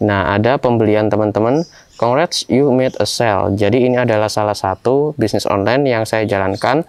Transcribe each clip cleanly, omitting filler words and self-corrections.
Nah, ada pembelian teman-teman. Congrats, you made a sale. Jadi ini adalah salah satu bisnis online yang saya jalankan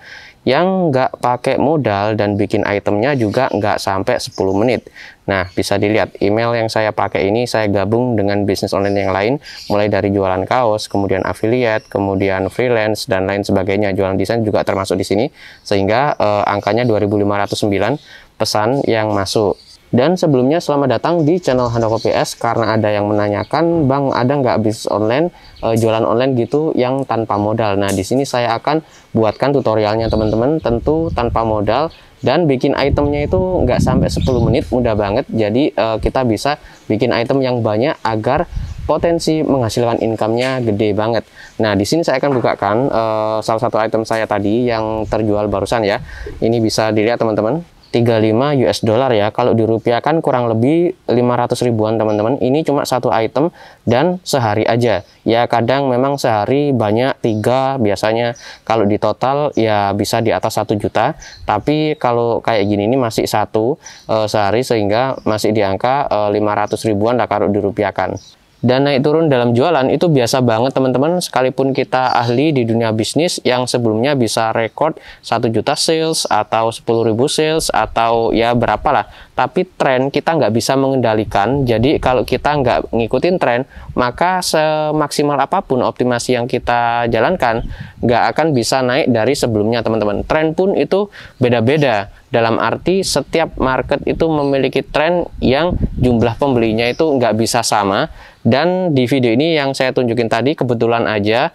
yang nggak pakai modal dan bikin itemnya juga nggak sampai 10 menit. Nah, bisa dilihat email yang saya pakai ini saya gabung dengan bisnis online yang lain, mulai dari jualan kaos, kemudian affiliate, kemudian freelance, dan lain sebagainya. Jualan desain juga termasuk di sini, sehingga angkanya 2.509 pesan yang masuk. Dan sebelumnya selamat datang di channel Handoko PS. Karena ada yang menanyakan, Bang, ada nggak bisnis online, jualan online gitu yang tanpa modal? Nah, di sini saya akan buatkan tutorialnya teman-teman, tentu tanpa modal, dan bikin itemnya itu nggak sampai 10 menit, mudah banget. Jadi kita bisa bikin item yang banyak agar potensi menghasilkan income-nya gede banget. Nah, di sini saya akan bukakan salah satu item saya tadi yang terjual barusan ya. Ini bisa dilihat teman-teman. 35 US dollar ya, kalau dirupiahkan kurang lebih 500 ribuan teman-teman. Ini cuma satu item dan sehari aja ya, kadang memang sehari banyak 3 biasanya. Kalau di total ya bisa di atas 1 juta, tapi kalau kayak gini ini masih satu sehari, sehingga masih di angka 500 ribuan lah kalau dirupiahkan. Dan naik turun dalam jualan itu biasa banget teman-teman, sekalipun kita ahli di dunia bisnis yang sebelumnya bisa record 1 juta sales atau 10.000 sales atau ya berapalah, tapi tren kita nggak bisa mengendalikan. Jadi kalau kita nggak ngikutin tren, maka semaksimal apapun optimasi yang kita jalankan nggak akan bisa naik dari sebelumnya teman-teman. Tren pun itu beda-beda, dalam arti setiap market itu memiliki tren yang jumlah pembelinya itu nggak bisa sama. Dan di video ini yang saya tunjukin tadi, kebetulan aja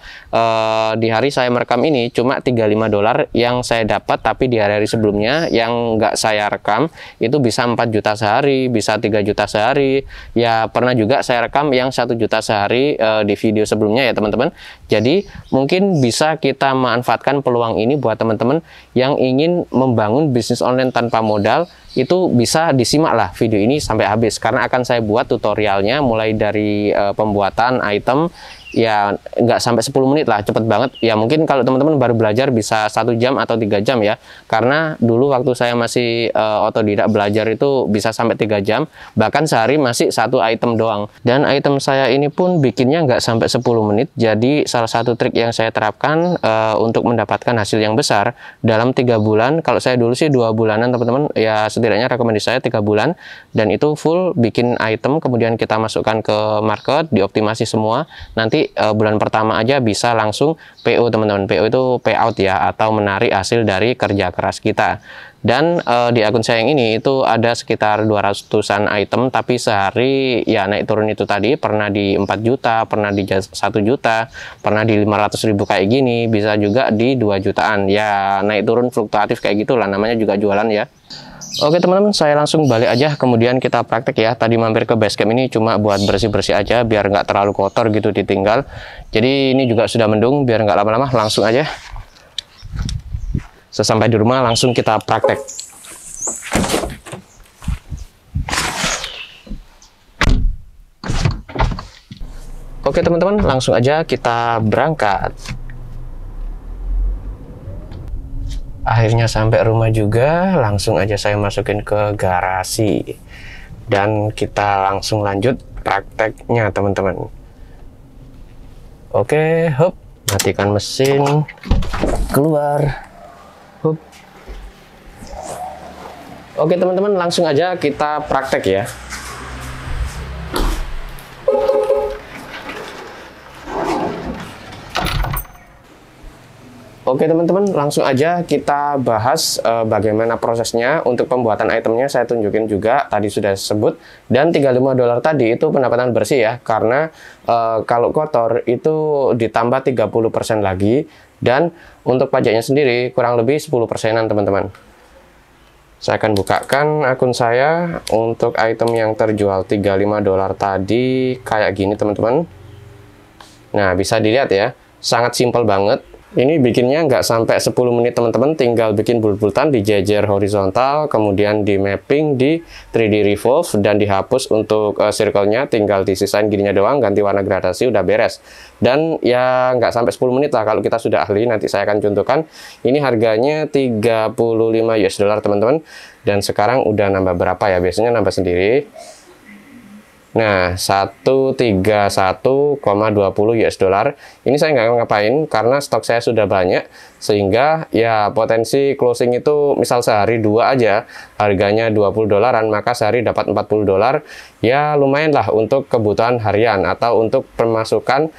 di hari saya merekam ini cuma 35 dolar yang saya dapat, tapi di hari-hari sebelumnya yang nggak saya rekam itu bisa 4 juta sehari, bisa 3 juta sehari. Ya pernah juga saya rekam yang 1 juta sehari di video sebelumnya ya teman-teman. Jadi mungkin bisa kita manfaatkan peluang ini buat teman-teman yang ingin membangun bisnis online tanpa modal. Itu bisa disimak lah video ini sampai habis, karena akan saya buat tutorialnya mulai dari pembuatan item ya nggak sampai 10 menit lah, cepet banget ya. Mungkin kalau teman-teman baru belajar bisa 1 jam atau 3 jam ya, karena dulu waktu saya masih otodidak belajar itu bisa sampai 3 jam, bahkan sehari masih satu item doang. Dan item saya ini pun bikinnya nggak sampai 10 menit. Jadi salah satu trik yang saya terapkan untuk mendapatkan hasil yang besar dalam 3 bulan, kalau saya dulu sih 2 bulanan teman-teman ya, setidaknya rekomendasi saya 3 bulan, dan itu full bikin item, kemudian kita masukkan ke market, dioptimasi semua. Nanti bulan pertama aja bisa langsung PO teman-teman. PO itu payout ya, atau menarik hasil dari kerja keras kita. Dan di akun saya yang ini itu ada sekitar 200-an item, tapi sehari ya naik turun itu tadi, pernah di 4 juta, pernah di 1 juta, pernah di 500 ribu kayak gini, bisa juga di 2 jutaan ya, naik turun fluktuatif kayak gitulah, namanya juga jualan ya. Oke teman-teman, saya langsung balik aja, kemudian kita praktek ya. Tadi mampir ke basecamp ini cuma buat bersih-bersih aja, biar nggak terlalu kotor gitu ditinggal. Jadi ini juga sudah mendung, biar nggak lama-lama, langsung aja. Sesampai di rumah langsung kita praktek. Oke teman-teman, langsung aja kita berangkat. Akhirnya sampai rumah juga, langsung aja saya masukin ke garasi. Dan kita langsung lanjut prakteknya teman-teman. Oke, hop, matikan mesin, keluar. Hop. Oke teman-teman, langsung aja kita praktek ya. Oke teman-teman, langsung aja kita bahas bagaimana prosesnya untuk pembuatan itemnya. Saya tunjukin juga, tadi sudah sebut. Dan 35 dolar tadi itu pendapatan bersih ya, karena kalau kotor itu ditambah 30% lagi. Dan untuk pajaknya sendiri kurang lebih 10%-an teman-teman. Saya akan bukakan akun saya untuk item yang terjual 35 dolar tadi kayak gini teman-teman. Nah, bisa dilihat ya, sangat simpel banget. Ini bikinnya nggak sampai 10 menit teman-teman, tinggal bikin bulut-bulutan, dijejer horizontal, kemudian di mapping di 3D revolve, dan dihapus untuk circle-nya, tinggal disisain gininya doang, ganti warna gradasi, udah beres. Dan ya nggak sampai 10 menit lah kalau kita sudah ahli, nanti saya akan contohkan. Ini harganya 35 US dollar teman-teman, dan sekarang udah nambah berapa ya, biasanya nambah sendiri. Nah, 131,20 US dollar. Ini saya nggak ngapain karena stok saya sudah banyak, sehingga ya potensi closing itu misal sehari dua aja harganya 20 dolaran, maka sehari dapat 40 dolar. Ya lumayan lah untuk kebutuhan harian atau untuk pemasukan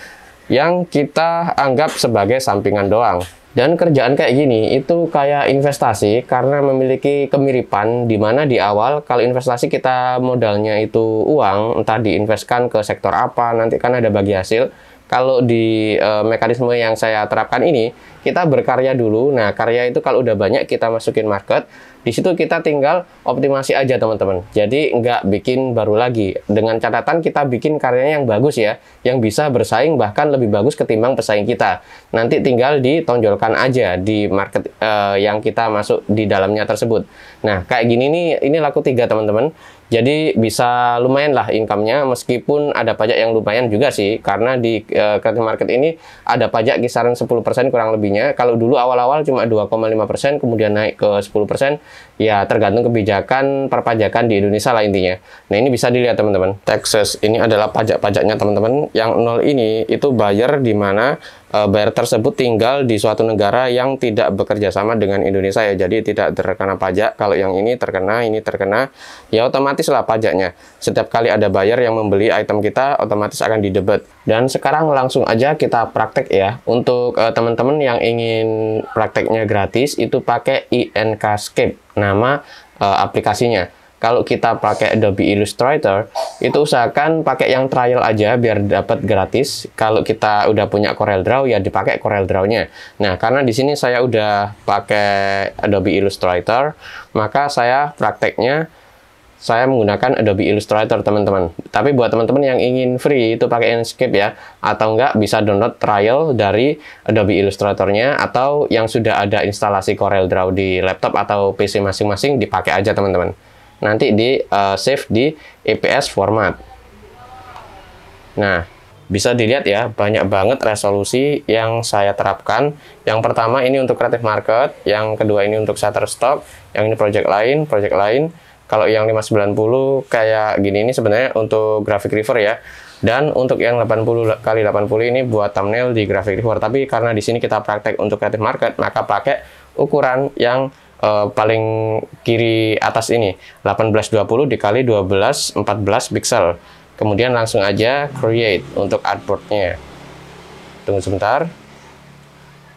yang kita anggap sebagai sampingan doang. Dan kerjaan kayak gini itu kayak investasi karena memiliki kemiripan, di mana di awal kalau investasi kita modalnya itu uang, entah diinvestkan ke sektor apa, nanti kan ada bagi hasil. Kalau di mekanisme yang saya terapkan ini, kita berkarya dulu. Nah, karya itu kalau udah banyak kita masukin market, di situ kita tinggal optimasi aja teman-teman. Jadi nggak bikin baru lagi. Dengan catatan kita bikin karyanya yang bagus ya, yang bisa bersaing bahkan lebih bagus ketimbang pesaing kita. Nanti tinggal ditonjolkan aja di market yang kita masuk di dalamnya tersebut. Nah, kayak gini nih, ini laku 3 teman-teman. Jadi bisa lumayan lah income-nya, meskipun ada pajak yang lumayan juga sih, karena di creative market ini ada pajak kisaran 10% kurang lebihnya. Kalau dulu awal-awal cuma 2,5%, kemudian naik ke 10%, ya tergantung kebijakan perpajakan di Indonesia lah intinya. Nah ini bisa dilihat teman-teman, taxes ini adalah pajak-pajaknya teman-teman. Yang 0 ini itu buyer, di mana buyer tersebut tinggal di suatu negara yang tidak bekerja sama dengan Indonesia ya, jadi tidak terkena pajak. Kalau yang ini terkena, ya otomatis lah pajaknya. Setiap kali ada buyer yang membeli item kita, otomatis akan didebet. Dan sekarang langsung aja kita praktek ya. Untuk teman-teman yang ingin prakteknya gratis, itu pakai INKscape nama aplikasinya. Kalau kita pakai Adobe Illustrator, itu usahakan pakai yang trial aja biar dapat gratis. Kalau kita udah punya CorelDRAW, ya dipakai CorelDRAW-nya. Nah, karena di sini saya udah pakai Adobe Illustrator, maka saya prakteknya saya menggunakan Adobe Illustrator, teman-teman. Tapi buat teman-teman yang ingin free, itu pakai Inkscape ya. Atau enggak, bisa download trial dari Adobe Illustrator-nya, atau yang sudah ada instalasi CorelDRAW di laptop atau PC masing-masing, dipakai aja, teman-teman. Nanti di save di EPS format. Nah, bisa dilihat ya, banyak banget resolusi yang saya terapkan. Yang pertama ini untuk creative market, yang kedua ini untuk Shutterstock, yang ini project lain. Kalau yang 590 kayak gini ini sebenarnya untuk Graphic Reaver ya. Dan untuk yang 80 kali 80 ini buat thumbnail di Graphic Reaver. Tapi karena di sini kita praktek untuk creative market, maka pakai ukuran yang paling kiri atas ini, 1820 dikali 1214 pixel. Kemudian langsung aja create untuk artboardnya. Tunggu sebentar.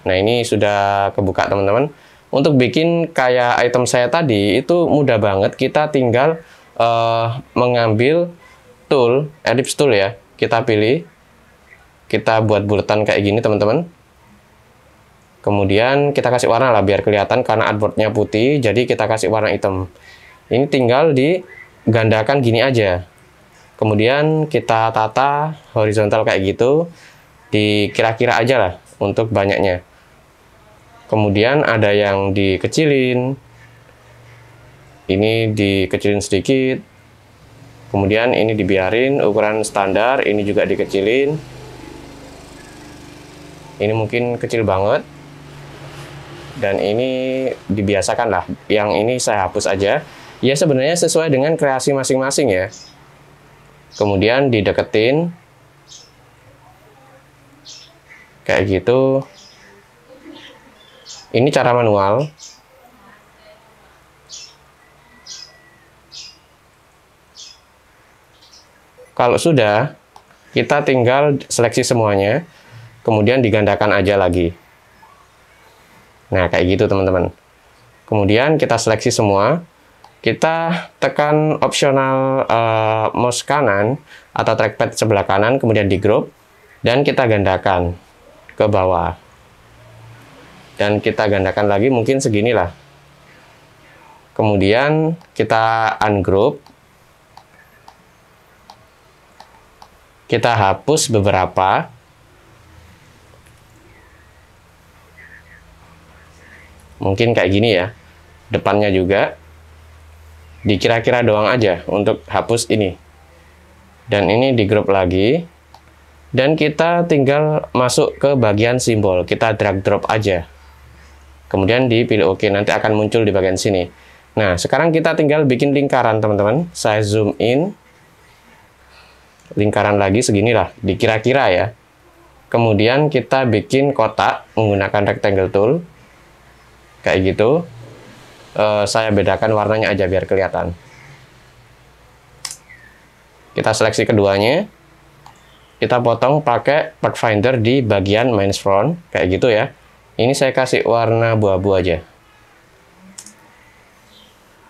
Nah ini sudah kebuka teman-teman. Untuk bikin kayak item saya tadi itu mudah banget. Kita tinggal mengambil tool, ellipse tool ya. Kita pilih, kita buat bulatan kayak gini teman-teman. Kemudian kita kasih warna lah biar kelihatan, karena artboardnya putih, jadi kita kasih warna hitam. Ini tinggal digandakan gini aja. Kemudian kita tata horizontal kayak gitu, dikira-kira aja lah untuk banyaknya. Kemudian ada yang dikecilin, ini dikecilin sedikit. Kemudian ini dibiarin ukuran standar, ini juga dikecilin. Ini mungkin kecil banget. Dan ini dibiasakan lah, yang ini saya hapus aja. Ya sebenarnya sesuai dengan kreasi masing-masing ya. Kemudian dideketin kayak gitu. Ini cara manual. Kalau sudah, kita tinggal seleksi semuanya, kemudian digandakan aja lagi. Nah, kayak gitu teman-teman. Kemudian kita seleksi semua. Kita tekan opsional mouse kanan atau trackpad sebelah kanan, kemudian di group. Dan kita gandakan ke bawah. Dan kita gandakan lagi mungkin seginilah. Kemudian kita ungroup. Kita hapus beberapa. Mungkin kayak gini ya, depannya juga dikira-kira doang aja untuk hapus ini. Dan ini di group lagi, dan kita tinggal masuk ke bagian simbol, kita drag drop aja. Kemudian dipilih OK, nanti akan muncul di bagian sini. Nah, sekarang kita tinggal bikin lingkaran teman-teman. Saya zoom in. lingkaran lagi seginilah, dikira-kira ya. Kemudian kita bikin kotak menggunakan rectangle tool, kayak gitu. Saya bedakan warnanya aja biar kelihatan. Kita seleksi keduanya, kita potong pakai Pathfinder di bagian main front, kayak gitu ya. Ini saya kasih warna abu-abu aja.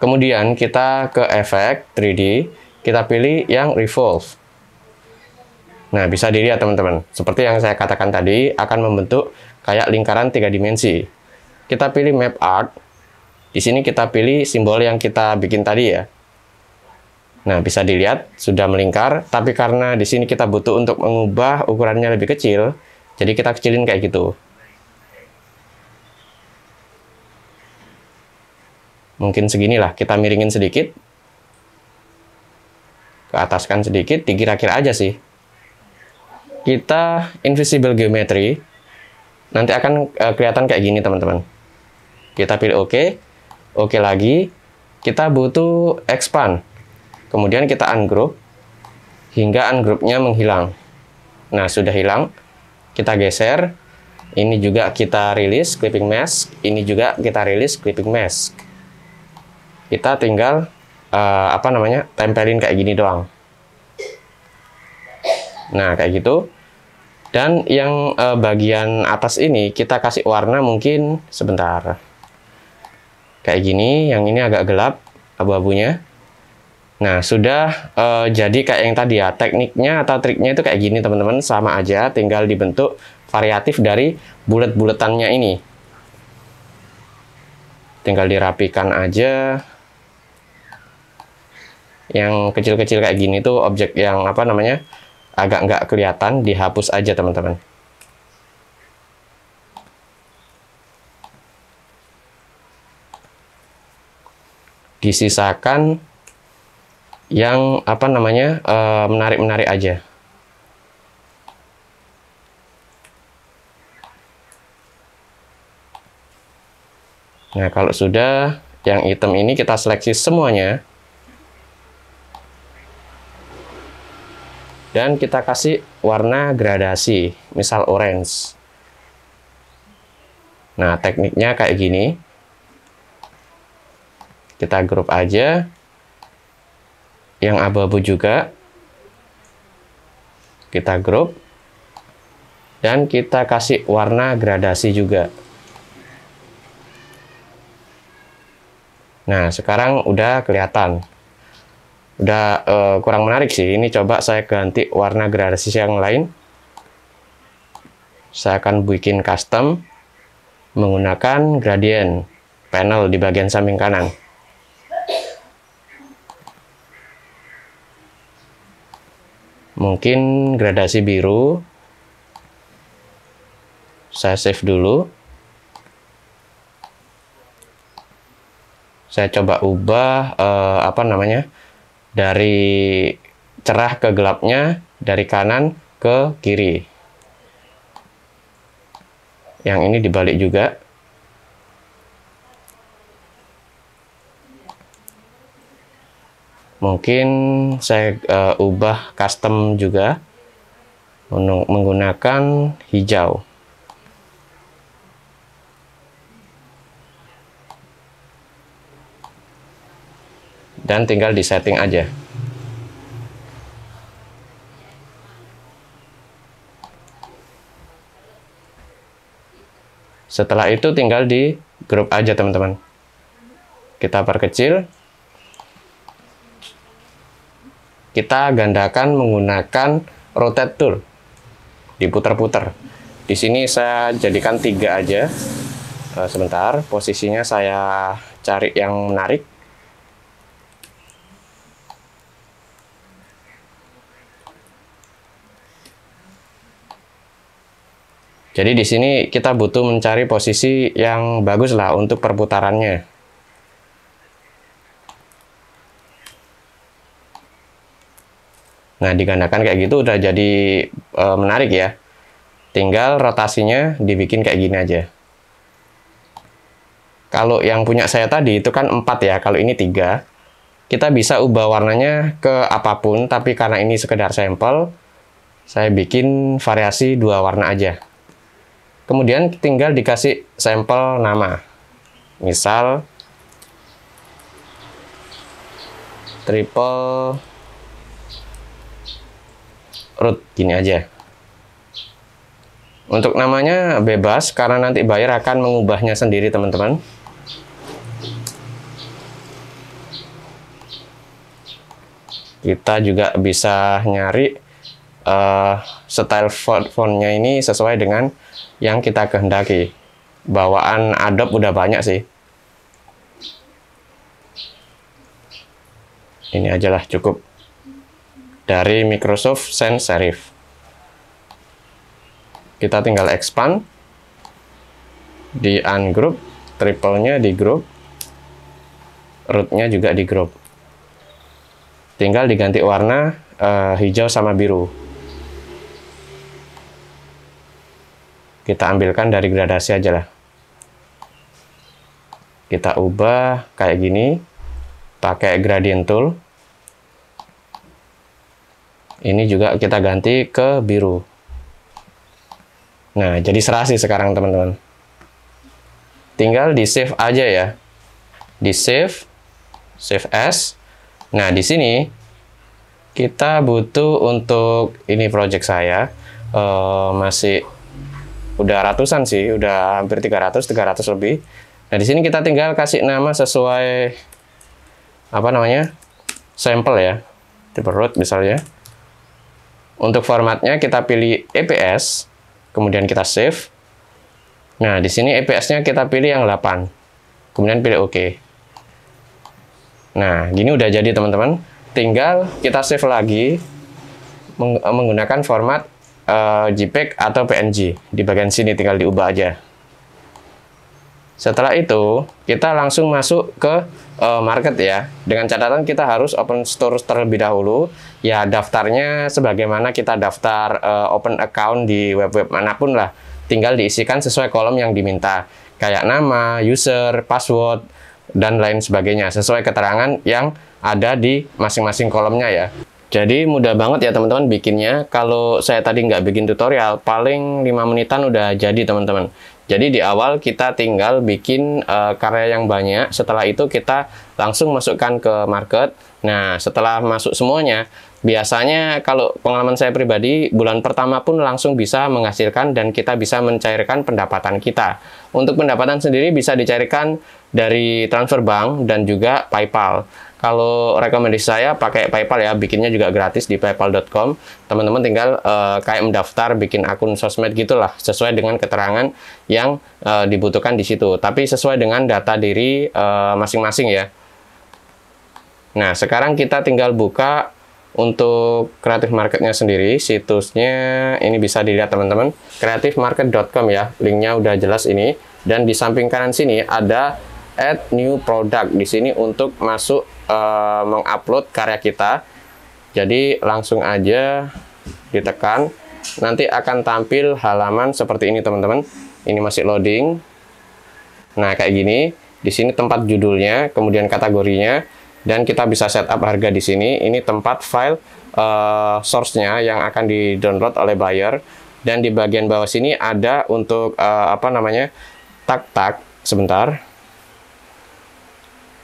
Kemudian kita ke efek 3D, kita pilih yang revolve. Nah, bisa dilihat teman-teman, seperti yang saya katakan tadi, akan membentuk kayak lingkaran 3 dimensi. Kita pilih map art. Di sini kita pilih simbol yang kita bikin tadi ya. Nah, bisa dilihat sudah melingkar, tapi karena di sini kita butuh untuk mengubah ukurannya lebih kecil, jadi kita kecilin kayak gitu. Mungkin seginilah, kita miringin sedikit, ke ataskan sedikit, dikira-kira aja sih. Kita invisible geometry, nanti akan kelihatan kayak gini teman-teman. Kita pilih OK, OK lagi, kita butuh expand, kemudian kita ungroup, hingga ungroupnya menghilang. Nah, sudah hilang, kita geser, ini juga kita rilis clipping mask, ini juga kita rilis clipping mask. Kita tinggal tempelin kayak gini doang. Nah, kayak gitu. Dan yang bagian atas ini kita kasih warna mungkin sebentar. Kayak gini, yang ini agak gelap abu-abunya. Nah, sudah jadi kayak yang tadi ya. Tekniknya atau triknya itu kayak gini teman-teman, sama aja, tinggal dibentuk variatif dari bulet-buletannya ini. Tinggal dirapikan aja. Yang kecil-kecil kayak gini tuh objek yang agak nggak kelihatan, dihapus aja teman-teman. Disisakan yang menarik-menarik aja. Nah, kalau sudah, yang hitam ini kita seleksi semuanya. Dan kita kasih warna gradasi, misal orange. Nah, tekniknya kayak gini. Kita grup aja. Yang abu-abu juga. Kita grup. Dan kita kasih warna gradasi juga. Nah, sekarang udah kelihatan. Udah kurang menarik sih. Ini coba saya ganti warna gradasi yang lain. Saya akan bikin custom menggunakan gradient panel di bagian samping kanan. Mungkin gradasi biru. Saya save dulu. Saya coba ubah dari cerah ke gelapnya, dari kanan ke kiri. Yang ini dibalik juga. Mungkin saya ubah custom juga menggunakan hijau. Dan tinggal di setting aja. Setelah itu tinggal di grup aja teman-teman. Kita perkecil. Kita gandakan menggunakan rotate tool. Diputar-putar. Di sini saya jadikan 3 aja. Sebentar, posisinya saya cari yang menarik. Jadi di sini kita butuh mencari posisi yang bagus lah untuk perputarannya. Nah, digandakan kayak gitu udah jadi menarik ya. Tinggal rotasinya dibikin kayak gini aja. Kalau yang punya saya tadi itu kan 4 ya, kalau ini 3. kita bisa ubah warnanya ke apapun, tapi karena ini sekedar sampel, saya bikin variasi 2 warna aja. Kemudian tinggal dikasih sampel nama. Misal triple root, gini aja. Untuk namanya bebas karena nanti buyer akan mengubahnya sendiri, teman-teman. Kita juga bisa nyari style fontnya ini sesuai dengan yang kita kehendaki. Bawaan Adobe udah banyak sih. Ini ajalah cukup. Dari Microsoft Sans Serif. Kita tinggal expand. Di ungroup, triple-nya di group, root-nya juga di group. Tinggal diganti warna hijau sama biru. Kita ambilkan dari gradasi aja lah. Kita ubah kayak gini, pakai gradient tool. Ini juga kita ganti ke biru. Nah, jadi serasi sekarang, teman-teman. Tinggal di save aja ya. Di save, save as. Nah, di sini kita butuh untuk ini project saya masih udah ratusan sih, udah hampir 300 lebih. Nah, di sini kita tinggal kasih nama sesuai apa namanya? Sampel ya. Triple root misalnya. Untuk formatnya kita pilih EPS, kemudian kita save. Nah, di sini EPS-nya kita pilih yang 8. Kemudian pilih OK. Nah, gini udah jadi, teman-teman. Tinggal kita save lagi menggunakan format JPEG atau PNG. Di bagian sini tinggal diubah aja. Setelah itu, kita langsung masuk ke market ya. Dengan catatan kita harus open store terlebih dahulu. Ya, daftarnya sebagaimana kita daftar open account di web-web manapun lah. Tinggal diisikan sesuai kolom yang diminta. Kayak nama, user, password, dan lain sebagainya. Sesuai keterangan yang ada di masing-masing kolomnya ya. Jadi mudah banget ya teman-teman bikinnya. Kalau saya tadi nggak bikin tutorial, paling 5 menitan udah jadi teman-teman. Jadi di awal kita tinggal bikin karya yang banyak. Setelah itu kita langsung masukkan ke market. Nah, setelah masuk semuanya, biasanya kalau pengalaman saya pribadi, bulan pertama pun langsung bisa menghasilkan dan kita bisa mencairkan pendapatan kita. Untuk pendapatan sendiri bisa dicairkan dari transfer bank dan juga PayPal. Kalau rekomendasi saya pakai PayPal ya, bikinnya juga gratis di paypal.com. Teman-teman tinggal kayak mendaftar, bikin akun sosmed gitulah, sesuai dengan keterangan yang dibutuhkan di situ. Tapi sesuai dengan data diri masing-masing ya. Nah, sekarang kita tinggal buka untuk Creative Market-nya sendiri. Situsnya ini bisa dilihat teman-teman, creativemarket.com ya. Linknya udah jelas ini. Dan di samping kanan sini ada Add New Product. Di sini untuk masuk mengupload karya kita. Jadi langsung aja ditekan, nanti akan tampil halaman seperti ini teman-teman. Ini masih loading. Nah, kayak gini. Di sini tempat judulnya, kemudian kategorinya, dan kita bisa setup harga di sini. Ini tempat file source-nya yang akan di-download oleh buyer. Dan di bagian bawah sini ada untuk apa namanya? Tag-tag. Sebentar.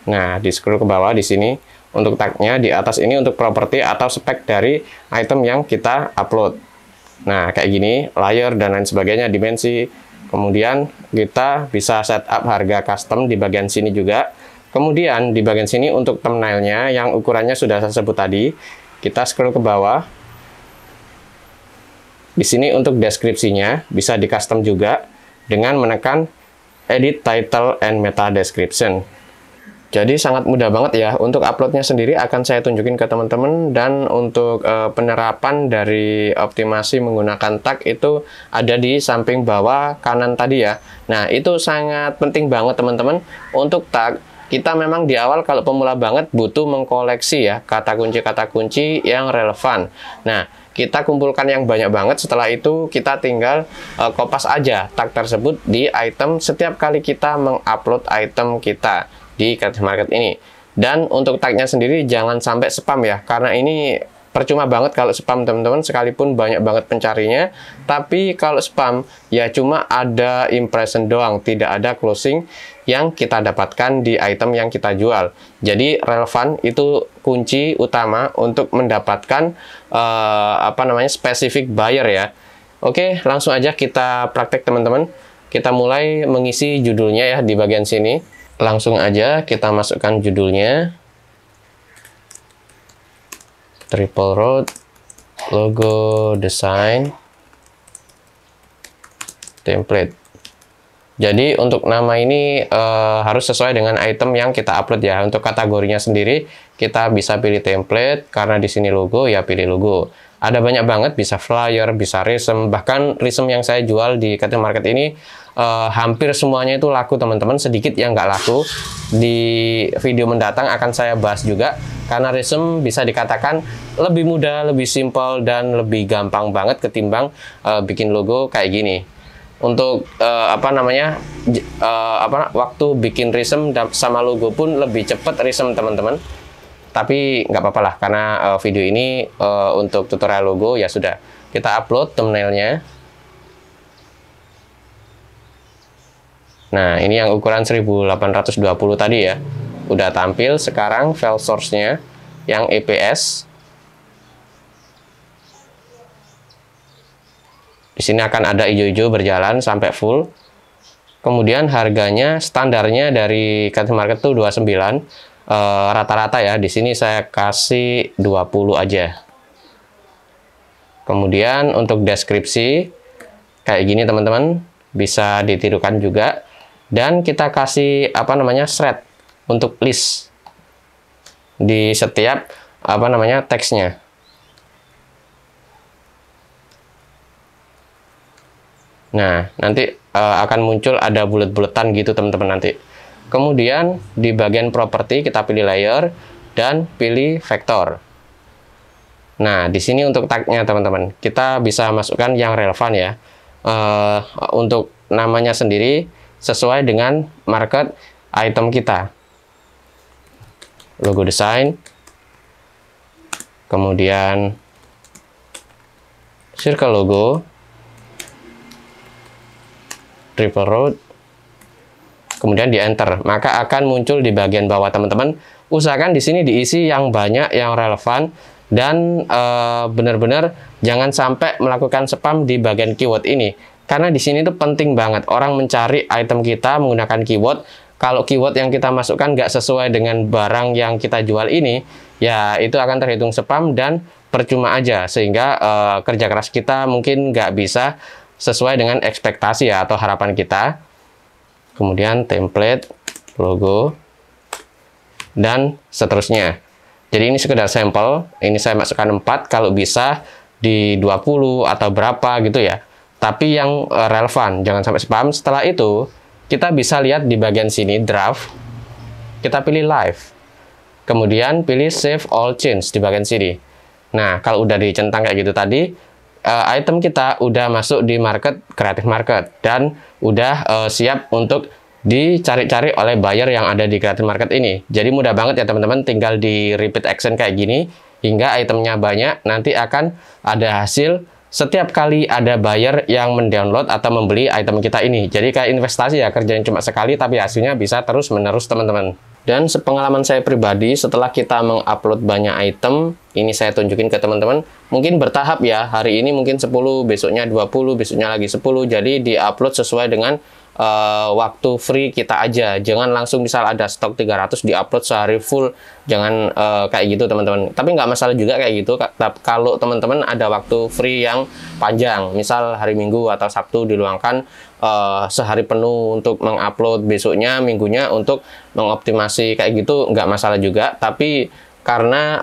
Nah, di scroll ke bawah di sini untuk tagnya, di atas ini untuk properti atau spek dari item yang kita upload. Nah, kayak gini, layer dan lain sebagainya, dimensi. Kemudian kita bisa setup harga custom di bagian sini juga. Kemudian di bagian sini untuk thumbnailnya yang ukurannya sudah saya sebut tadi, kita scroll ke bawah. Di sini untuk deskripsinya bisa di custom juga dengan menekan edit title and meta description. Jadi sangat mudah banget ya. Untuk uploadnya sendiri akan saya tunjukin ke teman-teman. Dan untuk penerapan dari optimasi menggunakan tag itu ada di samping bawah kanan tadi ya. Nah, itu sangat penting banget teman-teman. Untuk tag, kita memang di awal kalau pemula banget butuh mengkoleksi ya kata kunci yang relevan. Nah, kita kumpulkan yang banyak banget. Setelah itu kita tinggal kopas aja tag tersebut di item setiap kali kita mengupload item kita di Creative Market ini. Dan untuk tagnya sendiri jangan sampai spam ya, karena ini percuma banget kalau spam teman-teman, sekalipun banyak banget pencarinya. Tapi kalau spam ya cuma ada impression doang, tidak ada closing yang kita dapatkan di item yang kita jual. Jadi relevan itu kunci utama untuk mendapatkan spesifik buyer ya. Oke, langsung aja kita praktek teman-teman. Kita mulai mengisi judulnya ya di bagian sini. Langsung aja kita masukkan judulnya. Triple Road, logo, desain, template. Jadi untuk nama ini harus sesuai dengan item yang kita upload ya. Untuk kategorinya sendiri kita bisa pilih template, karena di sini logo ya pilih logo. Ada banyak banget, bisa flyer, bisa resume, bahkan resume yang saya jual di Creative Market ini hampir semuanya itu laku teman-teman, sedikit yang nggak laku. Di video mendatang akan saya bahas juga, karena resume bisa dikatakan lebih mudah, lebih simpel, dan lebih gampang banget ketimbang bikin logo kayak gini. Untuk waktu bikin resume sama logo pun lebih cepat resume teman-teman. Tapi nggak apa-apa lah, karena video ini untuk tutorial logo ya sudah. Kita upload thumbnailnya. Nah, ini yang ukuran 1820 tadi ya. Udah tampil. Sekarang file source-nya yang EPS. Di sini akan ada hijau-hijau berjalan sampai full. Kemudian harganya standarnya dari Creative Market tuh 29. Rata-rata ya. Di sini saya kasih 20 aja. Kemudian untuk deskripsi kayak gini teman-teman, bisa ditirukan juga. Dan kita kasih thread untuk list di setiap teksnya. Nah, nanti akan muncul ada bulet-buletan gitu teman-teman nanti. Kemudian di bagian properti kita pilih layer dan pilih vektor. Nah, di sini untuk tagnya teman-teman, kita bisa masukkan yang relevan ya. Untuk namanya sendiri sesuai dengan market item kita. Logo desain, kemudian circle logo, triple road, kemudian di enter, maka akan muncul di bagian bawah teman-teman. Usahakan di sini diisi yang banyak, yang relevan, dan benar-benar jangan sampai melakukan spam di bagian keyword ini. Karena di sini tuh penting banget orang mencari item kita menggunakan keyword. Kalau keyword yang kita masukkan nggak sesuai dengan barang yang kita jual ini, ya itu akan terhitung spam dan percuma aja. Sehingga kerja keras kita mungkin nggak bisa sesuai dengan ekspektasi ya atau harapan kita. Kemudian template, logo, dan seterusnya. Jadi ini sekedar sampel. Ini saya masukkan 4, kalau bisa di 20 atau berapa gitu ya. Tapi yang relevan, jangan sampai spam. Setelah itu, kita bisa lihat di bagian sini, draft. Kita pilih live. Kemudian pilih save all change di bagian sini. Nah, kalau udah dicentang kayak gitu tadi, item kita udah masuk di market, Creative Market. Dan udah siap untuk dicari-cari oleh buyer yang ada di Creative Market ini. Jadi mudah banget ya teman-teman, tinggal di repeat action kayak gini, hingga itemnya banyak, nanti akan ada hasil setiap kali ada buyer yang mendownload atau membeli item kita ini. Jadi kayak investasi ya, kerjain cuma sekali tapi hasilnya bisa terus-menerus teman-teman. Dan sepengalaman saya pribadi, setelah kita mengupload banyak item, ini saya tunjukin ke teman-teman, mungkin bertahap ya, hari ini mungkin 10, besoknya 20, besoknya lagi 10, jadi di-upload sesuai dengan waktu free kita aja. Jangan langsung misal ada stok 300 di-upload sehari full, jangan kayak gitu teman-teman. Tapi nggak masalah juga kayak gitu, kalau teman-teman ada waktu free yang panjang, misal hari Minggu atau Sabtu diluangkan sehari penuh untuk mengupload, besoknya minggunya untuk mengoptimasi kayak gitu, nggak masalah juga. Tapi karena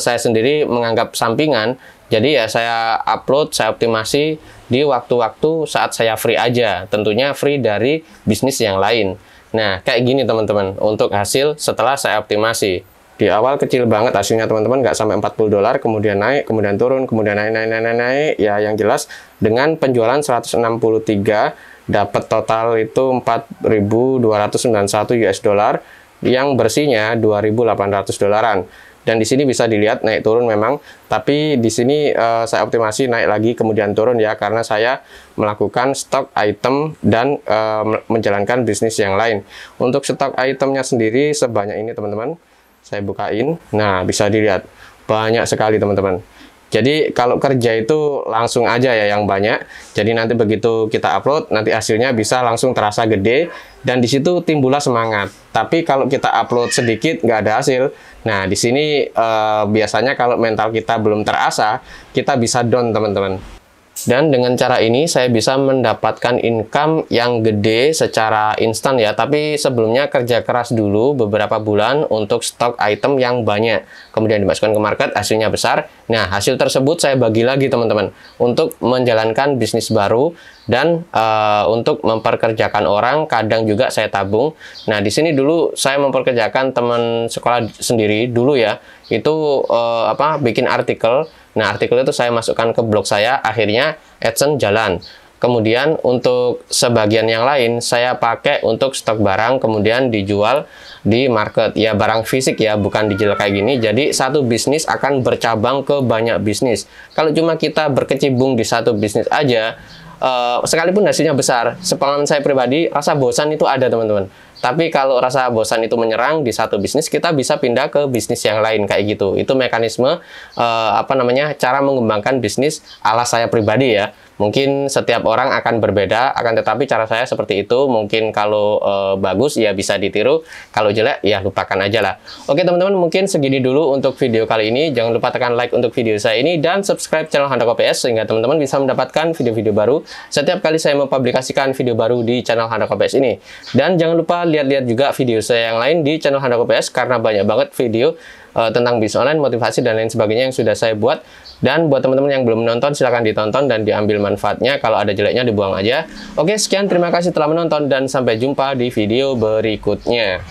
saya sendiri menganggap sampingan, jadi ya saya upload, saya optimasi di waktu-waktu saat saya free aja, tentunya free dari bisnis yang lain. Nah, kayak gini teman-teman, untuk hasil setelah saya optimasi. Di awal kecil banget hasilnya teman-teman, nggak sampai $40, kemudian naik, kemudian turun, kemudian naik. Ya yang jelas dengan penjualan 163, dapat total itu 4.291 US dollar. yang bersihnya 2.800 dolaran. Dan di sini bisa dilihat naik turun memang, tapi di sini saya optimasi naik lagi kemudian turun ya, karena saya melakukan stok item dan menjalankan bisnis yang lain. Untuk stok itemnya sendiri sebanyak ini teman-teman, saya bukain. Nah, bisa dilihat banyak sekali teman-teman. Jadi kalau kerja itu langsung aja ya yang banyak. Jadi nanti begitu kita upload, nanti hasilnya bisa langsung terasa gede dan di situ timbullah semangat. Tapi kalau kita upload sedikit nggak ada hasil, nah di sini biasanya kalau mental kita belum terasa, kita bisa down teman-teman. Dan dengan cara ini saya bisa mendapatkan income yang gede secara instan ya. Tapi sebelumnya kerja keras dulu beberapa bulan untuk stok item yang banyak. Kemudian dimasukkan ke market, hasilnya besar. Nah, hasil tersebut saya bagi lagi teman-teman untuk menjalankan bisnis baru dan untuk memperkerjakan orang. Kadang juga saya tabung. Nah, di sini dulu saya memperkerjakan teman sekolah sendiri dulu ya. Itu bikin artikel. Nah, artikel itu saya masukkan ke blog saya, akhirnya AdSense jalan. Kemudian untuk sebagian yang lain, saya pakai untuk stok barang, kemudian dijual di market. Ya, barang fisik ya, bukan digital kayak gini. Jadi, satu bisnis akan bercabang ke banyak bisnis. Kalau cuma kita berkecimpung di satu bisnis aja, sekalipun hasilnya besar, sepengalaman saya pribadi, rasa bosan itu ada teman-teman. Tapi kalau rasa bosan itu menyerang di satu bisnis, kita bisa pindah ke bisnis yang lain kayak gitu. Itu mekanisme cara mengembangkan bisnis ala saya pribadi ya. Mungkin setiap orang akan berbeda, akan tetapi cara saya seperti itu. Mungkin kalau bagus ya bisa ditiru, kalau jelek ya lupakan aja lah. Oke teman-teman, mungkin segini dulu untuk video kali ini. Jangan lupa tekan like untuk video saya ini dan subscribe channel Handoko PS sehingga teman-teman bisa mendapatkan video-video baru setiap kali saya mempublikasikan video baru di channel Handoko PS ini. Dan jangan lupa lihat-lihat juga video saya yang lain di channel Handoko PS karena banyak banget video tentang bisnis online, motivasi dan lain sebagainya yang sudah saya buat. Dan buat teman-teman yang belum menonton, silahkan ditonton dan diambil manfaatnya. Kalau ada jeleknya dibuang aja. Oke, sekian, terima kasih telah menonton dan sampai jumpa di video berikutnya.